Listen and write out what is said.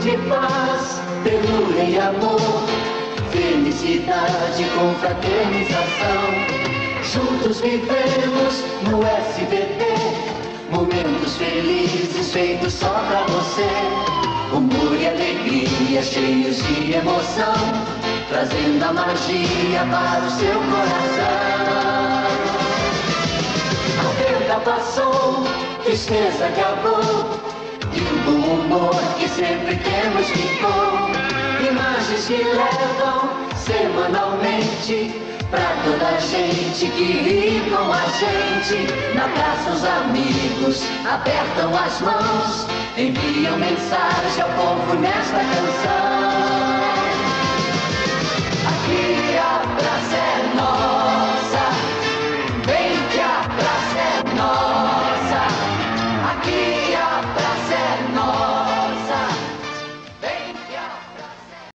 saúde, paz, ternura e amor, felicidade com fraternização. Juntos vivemos no SBT, momentos felizes feitos só pra você. Humor e alegria cheios de emoção, trazendo a magia para o seu coração. A perda passou, tristeza acabou, e o bom humor que sempre temos ficou. Imagens que levam semanalmente pra toda a gente que ri com a gente. Na praça os amigos apertam as mãos, enviam mensagem ao povo nesta canção.